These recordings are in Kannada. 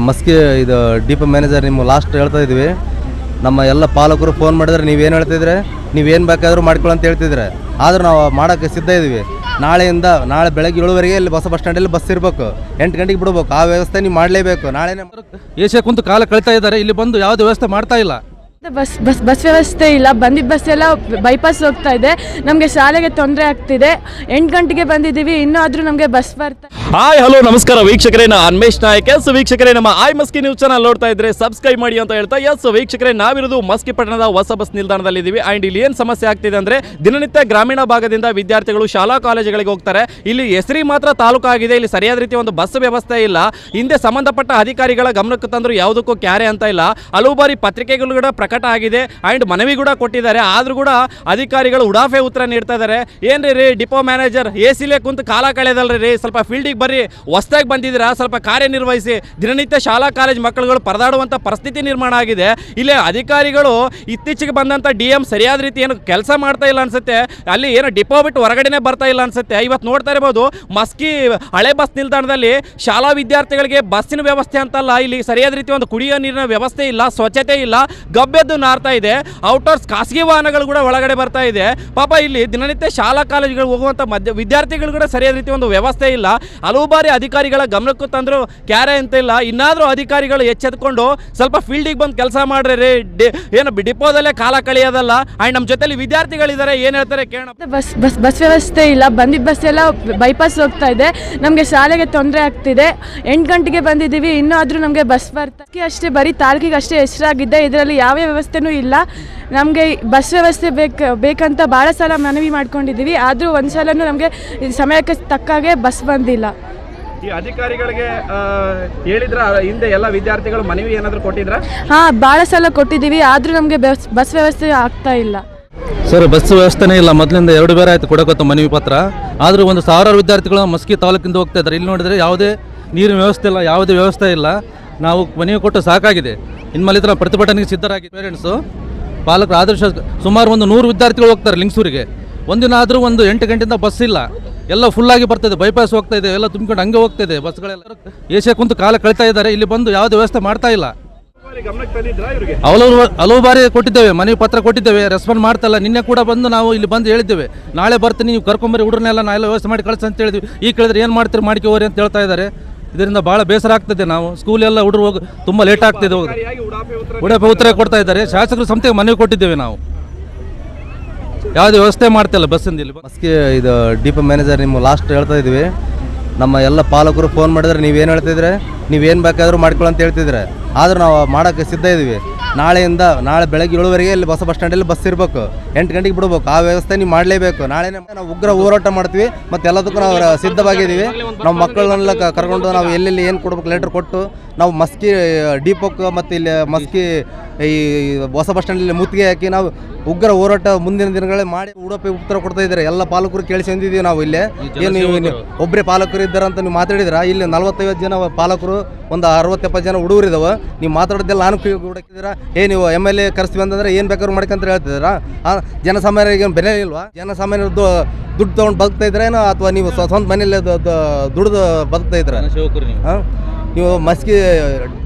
ಮಸ್ಕಿ ಇದು ಡಿಪೋ ಮ್ಯಾನೇಜರ್ ನಿಮ್ಮ ಲಾಸ್ಟ್ ಹೇಳ್ತಾ ಇದ್ವಿ. ನಮ್ಮ ಎಲ್ಲ ಪಾಲಕರು ಫೋನ್ ಮಾಡಿದ್ರೆ ನೀವೇನು ಹೇಳ್ತಿದ್ರೆ ನೀವೇನು ಬೇಕಾದರೂ ಮಾಡ್ಕೊಳ್ಳಿ ಅಂತ ಹೇಳ್ತಿದ್ರೆ, ಆದರೂ ನಾವು ಮಾಡೋಕ್ಕೆ ಸಿದ್ಧ ಇದ್ದೀವಿ. ನಾಳೆ ಬೆಳಗ್ಗೆ 7 ಇಲ್ಲಿ ಹೊಸ ಬಸ್ ಸ್ಟ್ಯಾಂಡಲ್ಲಿ ಬಸ್ ಇರಬೇಕು, 8 ಗಂಟೆಗೆ ಬಿಡಬೇಕು. ಆ ವ್ಯವಸ್ಥೆ ನೀವು ಮಾಡಲೇಬೇಕು. ನಾಳೆ ಏಷ್ಯಾ ಕುಂತು ಕಾಲ ಕಳೀತಾ ಇದ್ದಾರೆ, ಇಲ್ಲಿ ಬಂದು ಯಾವುದೇ ವ್ಯವಸ್ಥೆ ಮಾಡ್ತಾ ಇಲ್ಲ. ಬಸ್ ವ್ಯವಸ್ಥೆ ಇಲ್ಲ. ಬಂದಿದ್ದ ಬಸ್ ಎಲ್ಲ ಬೈಪಾಸ್ ಹೋಗ್ತಾ ಇದೆ. ನಮಗೆ ಶಾಲೆಗೆ ತೊಂದರೆ ಆಗ್ತಿದೆ. 8 ಗಂಟೆಗೆ ಬಂದಿದ್ದೀವಿ, ಇನ್ನೂ ಆದರೂ ನಮಗೆ ಬಸ್ ಬರ್ತಾ. ಹಾಯ್ ಹಲೋ ನಮಸ್ಕಾರ ವೀಕ್ಷಕರೇ, ನಾನು ಅನ್ಮೇಶ್ ನಾಯಕ್. ಎಸ್ ವೀಕ್ಷಕರೇ, ನಮ್ಮ ಐ ಮಸ್ಕಿ ನ್ಯೂಸ್ ಚಾನಲ್ ನೋಡ್ತಾ ಇದ್ರೆ ಸಬ್ಸ್ಕ್ರೈಬ್ ಮಾಡಿ ಅಂತ ಹೇಳ್ತಾ. ಎಸ್ ವೀಕ್ಷಕರೇ, ನಾವಿರೋದು ಮಸ್ಕಿ ಪಟ್ಟಣದ ಹೊಸ ಬಸ್ ನಿಲ್ದಾಣದಲ್ಲಿ ಇದ್ದೀವಿ. ಆ್ಯಂಡ್ ಇಲ್ಲಿ ಏನು ಸಮಸ್ಯೆ ಆಗ್ತಿದೆ ಅಂದರೆ, ದಿನನಿತ್ಯ ಗ್ರಾಮೀಣ ಭಾಗದಿಂದ ವಿದ್ಯಾರ್ಥಿಗಳು ಶಾಲಾ ಕಾಲೇಜುಗಳಿಗೆ ಹೋಗ್ತಾರೆ. ಇಲ್ಲಿ ಹೆಸರಿ ಮಾತ್ರ ತಾಲೂಕು ಆಗಿದೆ, ಇಲ್ಲಿ ಸರಿಯಾದ ರೀತಿ ಒಂದು ಬಸ್ ವ್ಯವಸ್ಥೆ ಇಲ್ಲ. ಹಿಂದೆ ಸಂಬಂಧಪಟ್ಟ ಅಧಿಕಾರಿಗಳ ಗಮನಕ್ಕೆ ತಂದರೂ ಯಾವುದಕ್ಕೂ ಕ್ಯಾರೆ ಅಂತ ಇಲ್ಲ. ಹಲವು ಬಾರಿ ಪತ್ರಿಕೆಗಳು ಕೂಡ ಪ್ರಕಟ ಆಗಿದೆ ಆ್ಯಂಡ್ ಮನವಿ ಕೂಡ ಕೊಟ್ಟಿದ್ದಾರೆ. ಆದರೂ ಕೂಡ ಅಧಿಕಾರಿಗಳು ಉಡಾಫೆ ಉತ್ತರ ನೀಡ್ತಾ ಇದ್ದಾರೆ. ಏನ್ರಿ ರೀ ಡಿಪೋ ಮ್ಯಾನೇಜರ್, ಎಸಿಲೇ ಕುಂತು ಕಾಲ ಕಳೆದಲ್ರಿ ರೀ, ಸ್ವಲ್ಪ ಫೀಲ್ಡಿಗೆ ಬರ್ರಿ, ಹೊಸದಾಗಿ ಬಂದಿದ್ದೀರಾ, ಸ್ವಲ್ಪ ಕಾರ್ಯನಿರ್ವಹಿಸಿ. ದಿನನಿತ್ಯ ಶಾಲಾ ಕಾಲೇಜ್ ಮಕ್ಕಳುಗಳು ಪರದಾಡುವಂಥ ಪರಿಸ್ಥಿತಿ ನಿರ್ಮಾಣ ಆಗಿದೆ. ಇಲ್ಲಿ ಅಧಿಕಾರಿಗಳು ಇತ್ತೀಚೆಗೆ ಬಂದಂಥ DM ಸರಿಯಾದ ರೀತಿ ಏನು ಕೆಲಸ ಮಾಡ್ತಾ ಇಲ್ಲ ಅನ್ಸುತ್ತೆ. ಅಲ್ಲಿ ಏನು ಡಿಪೋ ಬಿಟ್ಟು ಹೊರಗಡೆನೇ ಬರ್ತಾ ಇಲ್ಲ ಅನ್ಸುತ್ತೆ. ಇವತ್ತು ನೋಡ್ತಾ ಇರ್ಬೋದು, ಮಸ್ಕಿ ಹಳೆ ಬಸ್ ನಿಲ್ದಾಣದಲ್ಲಿ ಶಾಲಾ ವಿದ್ಯಾರ್ಥಿಗಳಿಗೆ ಬಸ್ಸಿನ ವ್ಯವಸ್ಥೆ ಅಂತಲ್ಲ, ಇಲ್ಲಿ ಸರಿಯಾದ ರೀತಿ ಒಂದು ಕುಡಿಯೋ ನೀರಿನ ವ್ಯವಸ್ಥೆ ಇಲ್ಲ, ಸ್ವಚ್ಛತೆ ಇಲ್ಲ, ಗಬ್ಬೆದ್ದು ನಾರ್ತಾ ಇದೆ. ಔಟ್ಡೋರ್ಸ್ ಖಾಸಗಿ ವಾಹನಗಳು ಕೂಡ ಒಳಗಡೆ ಬರ್ತಾ ಇದೆ. ಪಾಪ ಇಲ್ಲಿ ದಿನನಿತ್ಯ ಶಾಲಾ ಕಾಲೇಜುಗಳು ಹೋಗುವಂಥ ವಿದ್ಯಾರ್ಥಿಗಳು ಕೂಡ ಸರಿಯಾದ ರೀತಿ ಒಂದು ವ್ಯವಸ್ಥೆ ಇಲ್ಲ. ಹಲವು ಬಾರಿ ಅಧಿಕಾರಿಗಳ ಗಮನಕ್ಕೂ ತಂದರೂ ಕ್ಯಾರೆ ಅಂತ ಇಲ್ಲ. ಇನ್ನಾದರೂ ಅಧಿಕಾರಿಗಳು ಎಚ್ಚೆತ್ಕೊಂಡು ಸ್ವಲ್ಪ ಫೀಲ್ಡಿಗೆ ಬಂದು ಕೆಲಸ ಮಾಡ್ರಿ. ಏನು ಡಿಪೋದಲ್ಲೇ ಕಾಲ ಕಳೆಯೋದಲ್ಲ. ಆ್ಯಂಡ್ ನಮ್ಮ ಜೊತೆಲಿ ವಿದ್ಯಾರ್ಥಿಗಳಿದ್ದಾರೆ, ಏನು ಹೇಳ್ತಾರೆ ಕೇಳೋಣ. ಬಸ್ ವ್ಯವಸ್ಥೆ ಇಲ್ಲ. ಬಂದಿದ್ದ ಬಸ್ ಎಲ್ಲ ಬೈಪಾಸ್ ಹೋಗ್ತಾ ಇದೆ. ನಮಗೆ ಶಾಲೆಗೆ ತೊಂದರೆ ಆಗ್ತಿದೆ. 8 ಗಂಟೆಗೆ ಬಂದಿದ್ದೀವಿ, ಇನ್ನೂ ಆದರೂ ನಮಗೆ ಬಸ್ ಬರ್ತಾ ಅಷ್ಟೇ, ಬರೀ ತಾಲೂಕಿಗೆ ಅಷ್ಟೇ ಹೆಸರಾಗಿದೆ. ಇದರಲ್ಲಿ ಯಾವ ವ್ಯವಸ್ಥೆನೂ ಇಲ್ಲ. ನಮಗೆ ಬಸ್ ವ್ಯವಸ್ಥೆ ಬೇಕಂತ ಭಾಳ ಸಲ ಮನವಿ ಮಾಡ್ಕೊಂಡಿದ್ದೀವಿ, ಆದರೂ ಒಂದು ಸಲನೂ ನಮಗೆ ಸಮಯಕ್ಕೆ ತಕ್ಕಾಗೆ ಬಸ್ ಬಂದಿಲ್ಲ. ಈ ಅಧಿಕಾರಿಗಳಿಗೆ ಹೇಳಿದ್ರ ಹಿಂದೆ ಎಲ್ಲ ವಿದ್ಯಾರ್ಥಿಗಳು ಮನವಿ ಏನಾದರೂ ಕೊಟ್ಟಿದ್ರ? ಹಾಂ, ಭಾಳ ಸಲ ಕೊಟ್ಟಿದ್ದೀವಿ, ಆದರೂ ನಮಗೆ ಬಸ್ ವ್ಯವಸ್ಥೆ ಆಗ್ತಾ ಇಲ್ಲ. ಸರ್, ಬಸ್ ವ್ಯವಸ್ಥೆನೇ ಇಲ್ಲ. ಮೊದಲಿಂದ 2 ಬೇರೆ ಆಯಿತು ಕೊಡೋಕತ್ತ ಮನವಿ ಪತ್ರ. ಆದರೂ ಒಂದು ಸಾವಿರಾರು ವಿದ್ಯಾರ್ಥಿಗಳು ಮಸ್ಕಿ ತಾಲೂಕಿಂದ ಹೋಗ್ತಾ ಇದ್ದಾರೆ. ಇಲ್ಲಿ ನೋಡಿದರೆ ಯಾವುದೇ ನೀರಿನ ವ್ಯವಸ್ಥೆ ಇಲ್ಲ, ಯಾವುದೇ ವ್ಯವಸ್ಥೆ ಇಲ್ಲ. ನಾವು ಮನವಿ ಕೊಟ್ಟು ಸಾಕಾಗಿದೆ. ಇನ್ಮೇಲೆ ಈ ಥರ ಪ್ರತಿಭಟನೆಗೆ ಸಿದ್ಧರಾಗಿ ಪೇರೆಂಟ್ಸು ಪಾಲಕರು ಆದರ್ಶ ಸುಮಾರು ಒಂದು 100 ವಿದ್ಯಾರ್ಥಿಗಳು ಹೋಗ್ತಾರೆ ಲಿಂಗಸೂರಿಗೆ. ಒಂದಿನ ಆದರೂ ಒಂದು 8 ಗಂಟೆಯಿಂದ ಬಸ್ ಇಲ್ಲ, ಎಲ್ಲ ಫುಲ್ಲಾಗಿ ಬರ್ತಾಯಿದೆ, ಬೈಪಾಸ್ ಹೋಗ್ತಾ ಇದೆ, ಎಲ್ಲ ತುಂಬಿಕೊಂಡು ಹಂಗೆ ಹೋಗ್ತಾಯಿದೆ ಬಸ್ಗಳೆಲ್ಲ. ಏಷ್ಯಾ ಕುಂತು ಕಾಲ ಕಳೀತಾ ಇದ್ದಾರೆ, ಇಲ್ಲಿ ಬಂದು ಯಾವುದೇ ವ್ಯವಸ್ಥೆ ಮಾಡ್ತಾ ಇಲ್ಲ. ಹಲವು ಬಾರಿ ಕೊಟ್ಟಿದ್ದೇವೆ, ಮನವಿ ಪತ್ರ ಕೊಟ್ಟಿದ್ದೇವೆ, ರೆಸ್ಪಾಂಡ್ ಮಾಡ್ತಾ ಇಲ್ಲ. ನಿನ್ನೆ ಕೂಡ ಬಂದು ನಾವು ಇಲ್ಲಿ ಬಂದು ಹೇಳಿದ್ದೇವೆ, ನಾಳೆ ಬರ್ತೀನಿ, ನೀವು ಕರ್ಕೊಂಬರಿ ಹುಡುಗರನ್ನೆಲ್ಲ ನಾವೆಲ್ಲ ವ್ಯವಸ್ಥೆ ಮಾಡಿ ಕಳಿಸಿ ಅಂತ ಹೇಳಿದ್ವಿ. ಈಗ ಕೇಳಿದ್ರೆ ಏನು ಮಾಡ್ತೀರಿ ಮಾಡ್ಕೋರಿ ಅಂತ ಹೇಳ್ತಾ ಇದ್ದಾರೆ. ಇದರಿಂದ ಭಾಳ ಬೇಸರ ಆಗ್ತದೆ. ನಾವು ಸ್ಕೂಲೆಲ್ಲ ಹುಡುಗರು ಹೋಗಿ ತುಂಬ ಲೇಟ್ ಆಗ್ತಿದೆ, ಉಡಾಪೆ ಉತ್ತರ ಕೊಡ್ತಾ ಇದ್ದಾರೆ. ಶಾಸಕರು ಸಂಸ್ಥೆಗೆ ಮನವಿ ಕೊಟ್ಟಿದ್ದೇವೆ, ನಾವು ಯಾವುದೇ ವ್ಯವಸ್ಥೆ ಮಾಡ್ತಿಲ್ಲ ಬಸ್ಸಿಂದ. ಇಲ್ಲಿ ಮಸ್ಕಿ ಇದು ಡಿಪೋ ಮ್ಯಾನೇಜರ್ ನಿಮ್ಮ ಲಾಸ್ಟ್ ಹೇಳ್ತಾ ಇದ್ವಿ. ನಮ್ಮ ಎಲ್ಲ ಪಾಲಕರು ಫೋನ್ ಮಾಡಿದ್ರೆ ನೀವೇನು ಹೇಳ್ತಿದ್ರೆ ನೀವೇನು ಬೇಕಾದರೂ ಮಾಡ್ಕೊಳ್ಳಿ ಅಂತ ಹೇಳ್ತಿದ್ರೆ, ಆದರೂ ನಾವು ಮಾಡೋಕ್ಕೆ ಸಿದ್ಧ ಇದ್ದೀವಿ. ನಾಳೆ ಬೆಳಗ್ಗೆ 7 ಇಲ್ಲಿ ಹೊಸ ಬಸ್ ಸ್ಟ್ಯಾಂಡಲ್ಲಿ ಬಸ್ ಇರಬೇಕು, 8 ಗಂಟೆಗೆ ಬಿಡಬೇಕು. ಆ ವ್ಯವಸ್ಥೆ ನೀವು ಮಾಡಲೇಬೇಕು. ನಾಳೆ ನಾವು ಉಗ್ರ ಹೋರಾಟ ಮಾಡ್ತೀವಿ, ಮತ್ತು ಎಲ್ಲದಕ್ಕೂ ನಾವು ಸಿದ್ಧವಾಗಿದ್ದೀವಿ. ನಾವು ಮಕ್ಕಳನ್ನೆಲ್ಲ ಕರ್ಕೊಂಡು ನಾವು ಎಲ್ಲೆಲ್ಲಿ ಏನು ಕೊಡ್ಬೇಕು ಲೆಟರ್ ಕೊಟ್ಟು ನಾವು ಮಸ್ಕಿ ಡಿಪೋಕ್ಕೆ ಮತ್ತು ಇಲ್ಲಿ ಮಸ್ಕಿ ಈ ಹೊಸ ಬಸ್ ಸ್ಟ್ಯಾಂಡಲ್ಲಿ ಮುತ್ತಿಗೆ ಹಾಕಿ ನಾವು ಉಗ್ರ ಹೋರಾಟ ಮುಂದಿನ ದಿನಗಳೇ ಮಾಡಿ ಉಡುಪಿ ಉತ್ತರ ಕೊಡ್ತಾ ಇದ್ದಾರೆ. ಎಲ್ಲ ಪಾಲಕರು ಕೇಳಿಸಿದ್ದೀವಿ. ನಾವು ಇಲ್ಲೇ ಏನು ನೀವು ಒಬ್ಬರೇ ಪಾಲಕರು ಇದ್ದಾರೆ ಅಂತ ನೀವು ಮಾತಾಡಿದ್ರೆ, ಇಲ್ಲಿ 40-50 ಜನ ಪಾಲಕರು, ಒಂದು 60-70 ಜನ ಹುಡುಗರು ಇದಾವೆ. ನೀವು ಮಾತಾಡೋದೆಲ್ಲ ನಾನು ಹುಡುಕಿದ್ದೀರಾ. ನೀವು MLA ಕರೆಸ್ತೀವಿ ಅಂತಂದ್ರೆ ಏನು ಬೇಕಾದ್ರು ಮಾಡ್ಕೊಂತ ಹೇಳ್ತಿದ್ದೀರಾ? ಜನಸಾಮಾನ್ಯರಿಗೆ ಏನು ಬೆಲೆ ಇಲ್ವಾ? ಜನಸಾಮಾನ್ಯರದ್ದು ದುಡ್ಡು ತೊಗೊಂಡು ಬದುಕ್ತಾ ಇದ್ರೇನೋ, ಅಥವಾ ನೀವು ಸ್ವಂತ ಮನೇಲಿ ದುಡ್ದು ಬದುಕ್ತಾ ಇದ್ರೆ? ಹಾಂ, ನೀವು ಮಸ್ಕಿ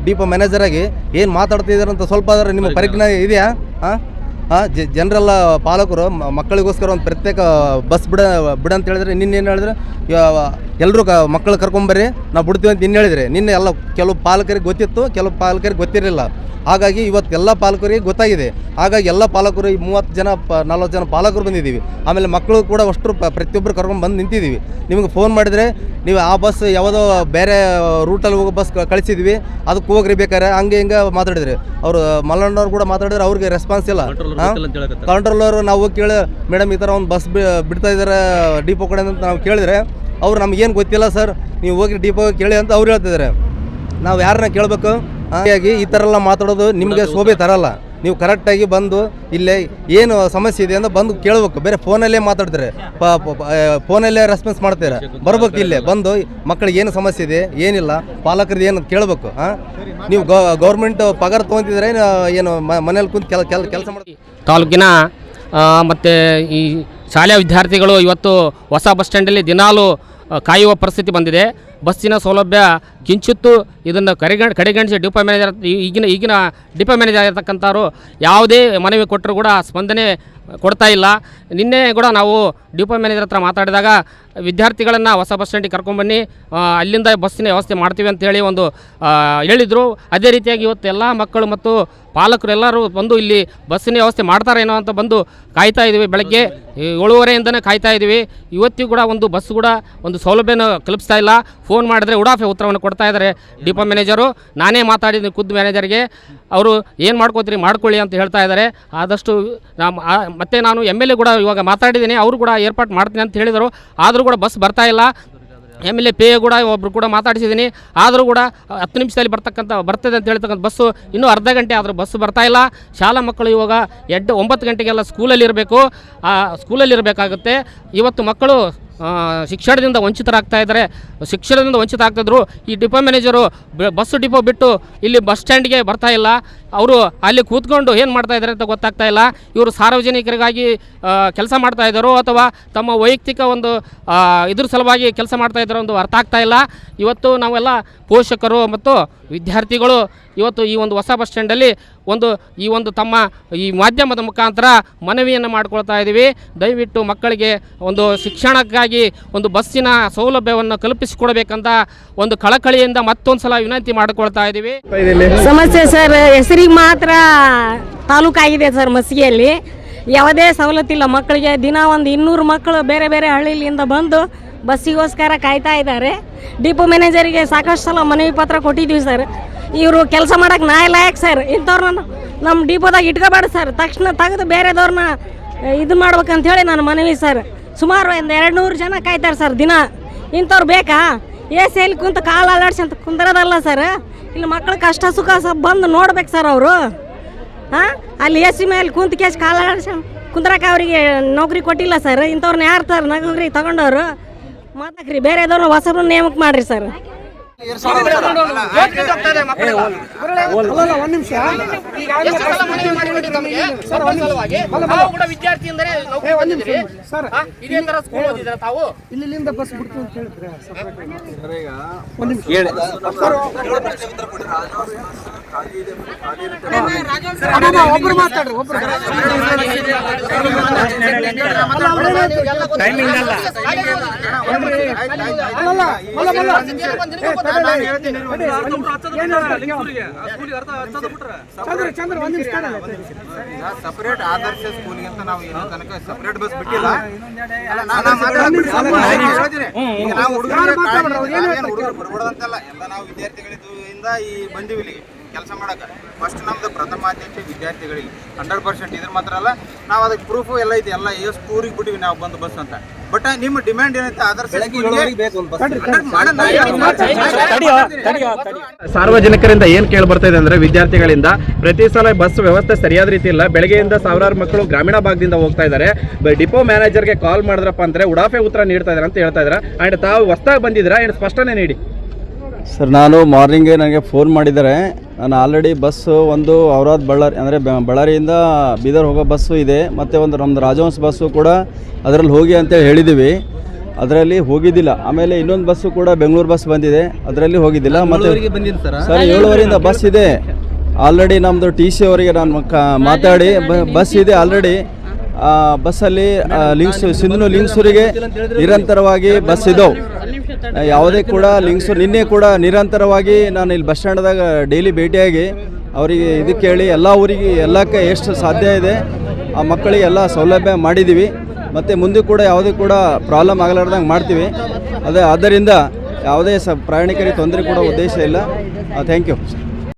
ಡಿಪೋ ಮ್ಯಾನೇಜರ್ ಆಗಿ ಏನು ಮಾತಾಡ್ತಿದ್ದೀರ ಅಂತ ಸ್ವಲ್ಪ ಆದರೆ ನಿಮ್ಮ ಪರಿಜ್ಞಾನ ಇದೆಯಾ? ಜನರೆಲ್ಲ ಪಾಲಕರು ಮಕ್ಕಳಿಗೋಸ್ಕರ ಒಂದು ಪ್ರತ್ಯೇಕ ಬಸ್ ಬಿಡ ಅಂತ ಹೇಳಿದ್ರೆ, ನಿನ್ನೇನು ಹೇಳಿದ್ರೆ ಎಲ್ಲರೂ ಮಕ್ಕಳು ಕರ್ಕೊಂಬರ್ರಿ ನಾವು ಬಿಡ್ತೀವಿ ಅಂತ ಹೇಳಿದ್ರೆ, ನಿನ್ನೆ ಎಲ್ಲ ಕೆಲವು ಪಾಲಕರಿಗೆ ಗೊತ್ತಿತ್ತು, ಕೆಲವು ಪಾಲಕರಿಗೆ ಗೊತ್ತಿರಲಿಲ್ಲ. ಹಾಗಾಗಿ ಇವತ್ತು ಎಲ್ಲ ಪಾಲಕರಿಗೆ ಗೊತ್ತಾಗಿದೆ. ಹಾಗಾಗಿ ಎಲ್ಲ ಪಾಲಕರು ಈ 30 ಜನ 40 ಜನ ಪಾಲಕರು ಬಂದಿದ್ದೀವಿ. ಆಮೇಲೆ ಮಕ್ಕಳು ಕೂಡ ಅಷ್ಟು ಪ್ರತಿಯೊಬ್ಬರು ಕರ್ಕೊಂಡು ಬಂದು ನಿಂತಿದ್ದೀವಿ. ನಿಮಗೆ ಫೋನ್ ಮಾಡಿದರೆ ನೀವು ಆ ಬಸ್ ಯಾವುದೋ ಬೇರೆ ರೂಟಲ್ಲಿ ಹೋಗೋ ಬಸ್ ಕಳಿಸಿದ್ವಿ, ಅದಕ್ಕೆ ಹೋಗ್ರಿ ಬೇಕಾರೆ ಹಂಗೆ ಹಿಂಗೆ ಮಾತಾಡಿದ್ರಿ. ಅವರು ಮಲ್ಲಣ್ಣವ್ರು ಕೂಡ ಮಾತಾಡಿದ್ರೆ ಅವ್ರಿಗೆ ರೆಸ್ಪಾನ್ಸ್ ಇಲ್ಲ. ಕಂಟ್ರೋಲರು ನಾವು ಹೋಗಿ ಕೇಳಿ, ಮೇಡಮ್ ಈ ಥರ ಒಂದು ಬಸ್ ಬಿಡ್ತಾ ಇದ್ದಾರೆ ಡಿಪೋ ಕಡೆ ಅಂತ ನಾವು ಕೇಳಿದರೆ, ಅವ್ರು ನಮಗೇನು ಗೊತ್ತಿಲ್ಲ ಸರ್, ನೀವು ಹೋಗಿ ಡಿಪೋ ಕೇಳಿ ಅಂತ ಅವ್ರು ಹೇಳ್ತಿದ್ದಾರೆ. ನಾವು ಯಾರನ್ನ ಕೇಳಬೇಕು? ಹಾಗಾಗಿ ಈ ಥರ ಎಲ್ಲ ಮಾತಾಡೋದು ನಿಮಗೆ ಶೋಭೆ ತರಲ್ಲ. ನೀವು ಕರೆಕ್ಟಾಗಿ ಬಂದು ಇಲ್ಲೇ ಏನು ಸಮಸ್ಯೆ ಇದೆ ಅಂತ ಬಂದು ಕೇಳಬೇಕು. ಬೇರೆ ಫೋನಲ್ಲೇ ಮಾತಾಡ್ತಾರೆ, ಫೋನಲ್ಲೇ ರೆಸ್ಪಾನ್ಸ್ ಮಾಡ್ತಾರೆ. ಬರ್ಬೇಕು ಇಲ್ಲೇ ಬಂದು ಮಕ್ಕಳಿಗೆ ಏನು ಸಮಸ್ಯೆ ಇದೆ ಏನಿಲ್ಲ ಪಾಲಕರದ್ದು ಏನು ಕೇಳಬೇಕು. ನೀವು ಗೌರ್ಮೆಂಟ್ ಪಗಾರ ತೊಗೊತಿದ್ರೆ ಏನು ಮನೇಲಿ ಕುಂತು ಕೆಲಸ ಮಾಡಿ ತಾಲೂಕಿನ ಮತ್ತು ಈ ಶಾಲೆಯ ವಿದ್ಯಾರ್ಥಿಗಳು ಇವತ್ತು ಹೊಸ ಬಸ್ ಸ್ಟ್ಯಾಂಡಲ್ಲಿ ದಿನಾಲೂ ಕಾಯುವ ಪರಿಸ್ಥಿತಿ ಬಂದಿದೆ. ಬಸ್ಸಿನ ಸೌಲಭ್ಯ ಕಿಂಚಿತ್ತು ಇದನ್ನು ಕಡೆಗಣಿಸಿ ಡಿಪೋ ಮ್ಯಾನೇಜರ್ ಈಗಿನ ಡಿಪೋ ಮ್ಯಾನೇಜರ್ ಇರತಕ್ಕಂಥವ್ರು ಯಾವುದೇ ಮನವಿ ಕೊಟ್ಟರು ಕೂಡ ಸ್ಪಂದನೆ ಕೊಡ್ತಾ ಇಲ್ಲ. ನಿನ್ನೆ ಕೂಡ ನಾವು ಡಿಪೋ ಮ್ಯಾನೇಜರ್ ಹತ್ರ ಮಾತಾಡಿದಾಗ ವಿದ್ಯಾರ್ಥಿಗಳನ್ನು ಹೊಸ ಬಸ್ ಸ್ಟ್ಯಾಂಡಿಗೆ ಕರ್ಕೊಂಡ್ಬನ್ನಿ, ಅಲ್ಲಿಂದ ಬಸ್ಸಿನ ವ್ಯವಸ್ಥೆ ಮಾಡ್ತೀವಿ ಅಂತೇಳಿ ಒಂದು ಹೇಳಿದರು. ಅದೇ ರೀತಿಯಾಗಿ ಇವತ್ತು ಎಲ್ಲ ಮಕ್ಕಳು ಮತ್ತು ಪಾಲಕರು ಎಲ್ಲರೂ ಬಂದು ಇಲ್ಲಿ ಬಸ್ಸಿನ ವ್ಯವಸ್ಥೆ ಮಾಡ್ತಾರೇನೋ ಅಂತ ಬಂದು ಕಾಯ್ತಾ ಇದ್ದೀವಿ. ಬೆಳಗ್ಗೆ 7:30ಇಂದನೇ ಕಾಯ್ತಾ ಇದ್ದೀವಿ. ಇವತ್ತಿಗೂ ಕೂಡ ಒಂದು ಬಸ್ ಕೂಡ ಒಂದು ಸೌಲಭ್ಯನ ಕಲ್ಪಿಸ್ತಾ ಇಲ್ಲ. ಫೋನ್ ಮಾಡಿದ್ರೆ ಉಡಾಫೆ ಉತ್ತರವನ್ನು ಕೊಡ್ತಾ ಇದ್ದಾರೆ ಡಿಪೋ ಮ್ಯಾನೇಜರು. ನಾನೇ ಮಾತಾಡಿದ್ದೀನಿ ಖುದ್ದು ಮ್ಯಾನೇಜರ್ಗೆ, ಅವರು ಏನು ಮಾಡ್ಕೋತೀರಿ ಮಾಡ್ಕೊಳ್ಳಿ ಅಂತ ಹೇಳ್ತಾ ಇದ್ದಾರೆ. ಆದಷ್ಟು ಮತ್ತೆ ನಾನು MLA ಕೂಡ ಇವಾಗ ಮಾತಾಡಿದ್ದೀನಿ, ಅವರು ಕೂಡ ಏರ್ಪಾಟ್ ಮಾಡ್ತೀನಿ ಅಂತ ಹೇಳಿದರು. ಆದರೂ ಕೂಡ ಬಸ್ ಬರ್ತಾ ಇಲ್ಲ. MLA ಪೇ ಕೂಡ ಒಬ್ಬರು ಕೂಡ ಮಾತಾಡಿಸಿದ್ದೀನಿ, ಆದರೂ ಕೂಡ 10 ನಿಮಿಷದಲ್ಲಿ ಬರ್ತದೆ ಅಂತ ಹೇಳ್ತಕ್ಕಂಥ ಬಸ್ಸು ಇನ್ನೂ ಅರ್ಧ ಗಂಟೆ ಆದರೂ ಬಸ್ಸು ಬರ್ತಾ ಇಲ್ಲ. ಶಾಲಾ ಮಕ್ಕಳು ಇವಾಗ 9 ಗಂಟೆಗೆಲ್ಲ ಸ್ಕೂಲಲ್ಲಿರಬೇಕಾಗುತ್ತೆ. ಇವತ್ತು ಮಕ್ಕಳು ಶಿಕ್ಷಣದಿಂದ ವಂಚಿತರಾಗ್ತಾ ಇದ್ದಾರೆ. ಶಿಕ್ಷಣದಿಂದ ವಂಚಿತ ಆಗ್ತಾಯಿದ್ರು. ಈ ಡಿಪೋ ಮ್ಯಾನೇಜರು ಬಸ್ಸು ಡಿಪೋ ಬಿಟ್ಟು ಇಲ್ಲಿ ಬಸ್ ಸ್ಟ್ಯಾಂಡ್ಗೆ ಬರ್ತಾ ಇಲ್ಲ. ಅವರು ಅಲ್ಲಿ ಕೂತ್ಕೊಂಡು ಏನು ಮಾಡ್ತಾ ಇದ್ದಾರೆ ಅಂತ ಗೊತ್ತಾಗ್ತಾ ಇಲ್ಲ. ಇವರು ಸಾರ್ವಜನಿಕರಿಗಾಗಿ ಕೆಲಸ ಮಾಡ್ತಾ ಇದ್ದಾರೋ ಅಥವಾ ತಮ್ಮ ವೈಯಕ್ತಿಕ ಒಂದು ಇದ್ರ ಸಲುವಾಗಿ ಕೆಲಸ ಮಾಡ್ತಾ ಇದ್ದಾರೋ ಒಂದು ಅರ್ಥ ಆಗ್ತಾ ಇಲ್ಲ. ಇವತ್ತು ನಾವೆಲ್ಲ ಪೋಷಕರು ಮತ್ತು ವಿದ್ಯಾರ್ಥಿಗಳು ಇವತ್ತು ಈ ಒಂದು ಹೊಸ ಬಸ್ ಸ್ಟ್ಯಾಂಡಲ್ಲಿ ಈ ಒಂದು ತಮ್ಮ ಈ ಮಾಧ್ಯಮದ ಮುಖಾಂತರ ಮನವಿಯನ್ನು ಮಾಡ್ಕೊಳ್ತಾ ಇದ್ದೀವಿ. ದಯವಿಟ್ಟು ಮಕ್ಕಳಿಗೆ ಒಂದು ಶಿಕ್ಷಣಕ್ಕಾಗಿ ಒಂದು ಬಸ್ಸಿನ ಸೌಲಭ್ಯವನ್ನು ಕಲ್ಪಿಸಿಕೊಡಬೇಕಂತ ಒಂದು ಕಳಕಳಿಯಿಂದ ಮತ್ತೊಂದು ಸಲ ವಿನಂತಿ ಮಾಡಿಕೊಳ್ತಾ ಇದ್ದೀವಿ. ಸಮಸ್ಯೆ ಸರ್, ಹೆಸರಿಗೆ ಮಾತ್ರ ತಾಲೂಕಾಗಿದೆ ಸರ್. ಮಸ್ಗಿಯಲ್ಲಿ ಯಾವುದೇ ಸವಲತ್ತಿಲ್ಲ ಮಕ್ಕಳಿಗೆ. ದಿನ ಒಂದು 200 ಮಕ್ಕಳು ಬೇರೆ ಬೇರೆ ಹಳ್ಳಿಯಿಂದ ಬಂದು ಬಸ್ಸಿಗೋಸ್ಕರ ಕಾಯ್ತಾ ಇದ್ದಾರೆ. ಡಿಪೋ ಮ್ಯಾನೇಜರಿಗೆ ಸಾಕಷ್ಟು ಸಲ ಮನವಿ ಪತ್ರ ಕೊಟ್ಟಿದ್ದೀವಿ ಸರ್. ಇವರು ಕೆಲಸ ಮಾಡೋಕೆ ಲಾಯಕ್ ಸರ್. ಇಂಥವ್ರನ್ನ ನಮ್ಮ ಡಿಪೋದಾಗ ಇಟ್ಕೋಬೇಡ ಸರ್, ತಕ್ಷಣ ತೆಗೆದು ಬೇರೆದವ್ರನ್ನ ಇದು ಮಾಡ್ಬೇಕಂತೇಳಿ ನಾನು ಮನವಿ ಸರ್. ಸುಮಾರು ಒಂದು 200 ಜನ ಕಾಯ್ತಾರೆ ಸರ್ ದಿನ. ಇಂಥವ್ರು ಬೇಕಾ? ಎಲ್ಲಿ ಕುಂತು ಕಾಲು ಅಲ್ಲಾಡ್ಸಿ ಅಂತ ಕುಂದ್ರದಲ್ಲ ಸರ್. ಇಲ್ಲಿ ಮಕ್ಕಳು ಕಷ್ಟ ಸುಖ ಬಂದು ನೋಡ್ಬೇಕು ಸರ್ ಅವರು. ಅಲ್ಲಿ AC ಮೇಲೆ ಕುಂತು ಕೇಸ್ ಕಾಲು ಅಲ್ಲಾಡ್ಸಿ ಕುಂದ್ರಕ್ಕೆ ಅವರಿಗೆ ನೌಕರಿ ಕೊಟ್ಟಿಲ್ಲ ಸರ್. ಇಂಥವ್ರನ್ನ ಯಾರು ಸರ್ ನೌಕರಿ ತಗೊಂಡವರು? ಮಾತಾಕ್ರಿ, ಬೇರೆದವ್ರನ್ನ ಹೊಸಬ್ರನ್ನ ನೇಮಕ ಮಾಡಿರಿ ಸರ್. ಇಲ್ಲಿಂದ ಬಸ್ ಬಿಡ್ತೀವಿ ಅಂತ ಹೇಳಿದ್ರೆ ಒಬ್ರು ಮಾತಾಡ್ರಿ, ಒಬ್ರು ಚಂದ್ರ ಒಂದ್ ನಿಮಿಷ ಸಪರೇಟ್ ಆದರ್ಶ ಸ್ಕೂಲ್ಗೆ ಅಂತ ನಾವು ಏನೋ ತನಕ ಸಪರೇಟ್ ಬಸ್ ಬಿಟ್ಟಿಲ್ಲ. ಹುಡುಗರು ಬರ್ಬೋದಂತಲ್ಲ, ಎಲ್ಲ ನಾವು ವಿದ್ಯಾರ್ಥಿಗಳಿಂದ ಈ ಬಂದಿವಿ ಇಲ್ಲಿಗೆ ಕೆಲಸ ಮಾಡಕ್ಕೆ. ಫಸ್ಟ್ ನಮ್ದು ಪ್ರಥಮ ಆದ್ಯತೆ ವಿದ್ಯಾರ್ಥಿಗಳಿಗೆ 100%. ಇದ್ರ ಮಾತ್ರ ಅಲ್ಲ, ನಾವು ಅದಕ್ಕೆ ಪ್ರೂಫು ಎಲ್ಲ ಐತಿ. ಎಲ್ಲ ಎಷ್ಟು ಊರಿಗೆ ಬಿಟ್ಟಿವಿ ನಾವು ಬಂದು ಬಸ್ ಅಂತ. ಬಟ್ ನಿಮ್ಮ ಡಿಮ್ಯಾಂಡ್ ಏನೈತೆ ಆದರ್ಶ ಸಾರ್ವಜನಿಕರಿಂದ ಏನು ಕೇಳಿ ಬರ್ತಾ ಇದೆ ಅಂದ್ರೆ ವಿದ್ಯಾರ್ಥಿಗಳಿಂದ ಪ್ರತಿ ಸಲ ಬಸ್ ವ್ಯವಸ್ಥೆ ಸರಿಯಾದ ರೀತಿ ಇಲ್ಲ. ಬೆಳಗ್ಗೆಯಿಂದ ಸಾವಿರಾರು ಮಕ್ಕಳು ಗ್ರಾಮೀಣ ಭಾಗದಿಂದ ಹೋಗ್ತಾ ಇದ್ದಾರೆ. ಡಿಪೋ ಮ್ಯಾನೇಜರ್ಗೆ ಕಾಲ್ ಮಾಡಿದ್ರಪ್ಪ ಅಂದ್ರೆ ಉಡಾಫೆ ಉತ್ತರ ನೀಡ್ತಾ ಇದ್ದಾರೆ ಅಂತ ಹೇಳ್ತಾ ಇದ್ದಾರೆ. ಅಂಡ್ ತಾವು ಹೊಸದಾಗಿ ಬಂದಿದ್ದೀರಾ, ಏನು ಸ್ಪಷ್ಟನೆ ನೀಡಿ ಸರ್. ನಾನು ಮಾರ್ನಿಂಗೇ ನನಗೆ ಫೋನ್ ಮಾಡಿದ್ದಾರೆ. ನಾನು ಆಲ್ರೆಡಿ ಬಸ್ಸು ಒಂದು ಔರಾದ್ ಬಳ್ಳಾರಿ ಅಂದರೆ ಬಳ್ಳಾರಿಯಿಂದ ಬೀದರ್ ಹೋಗೋ ಬಸ್ಸು ಇದೆ, ಮತ್ತು ಒಂದು ನಮ್ಮದು ರಾಜವಂಶ ಬಸ್ಸು ಕೂಡ ಅದರಲ್ಲಿ ಹೋಗಿ ಅಂತೇಳಿ ಹೇಳಿದ್ದೀವಿ. ಅದರಲ್ಲಿ ಹೋಗಿದ್ದಿಲ್ಲ. ಆಮೇಲೆ ಇನ್ನೊಂದು ಬಸ್ಸು ಕೂಡ ಬೆಂಗಳೂರು ಬಸ್ ಬಂದಿದೆ, ಅದರಲ್ಲಿ ಹೋಗಿದ್ದಿಲ್ಲ. ಮತ್ತು ಸರ್ 7:30 ಬಸ್ ಇದೆ ಆಲ್ರೆಡಿ. ನಮ್ಮದು TC ಅವರಿಗೆ ನಾನು ಮಾತಾಡಿ ಬಸ್ ಇದೆ ಆಲ್ರೆಡಿ. ಬಸ್ಸಲ್ಲಿ ಸಿಂಧನೂರು ಲಿಂಗಸೂರಿಗೆ ನಿರಂತರವಾಗಿ ಬಸ್ ಇದ್ದವು. ಯಾವುದೇ ಕೂಡ ಲಿಂಗಸೂರು ನಿನ್ನೆ ಕೂಡ ನಿರಂತರವಾಗಿ ನಾನು ಇಲ್ಲಿ ಬಸ್ ಸ್ಟ್ಯಾಂಡ್ದಾಗ ಡೈಲಿ ಭೇಟಿಯಾಗಿ ಅವರಿಗೆ ಇದಕ್ಕೆ ಹೇಳಿ ಎಲ್ಲ ಊರಿಗೆ ಎಲ್ಲಕ್ಕೆ ಎಷ್ಟು ಸಾಧ್ಯ ಇದೆ ಆ ಮಕ್ಕಳಿಗೆ ಎಲ್ಲ ಸೌಲಭ್ಯ ಮಾಡಿದ್ದೀವಿ. ಮತ್ತು ಮುಂದೆ ಕೂಡ ಯಾವುದೇ ಕೂಡ ಪ್ರಾಬ್ಲಮ್ ಆಗಲಾರ್ದಂಗೆ ಮಾಡ್ತೀವಿ. ಆದ್ದರಿಂದ ಯಾವುದೇ ಪ್ರಯಾಣಿಕರಿಗೆ ತೊಂದರೆ ಕೊಡೋ ಉದ್ದೇಶ ಇಲ್ಲ. Thank you.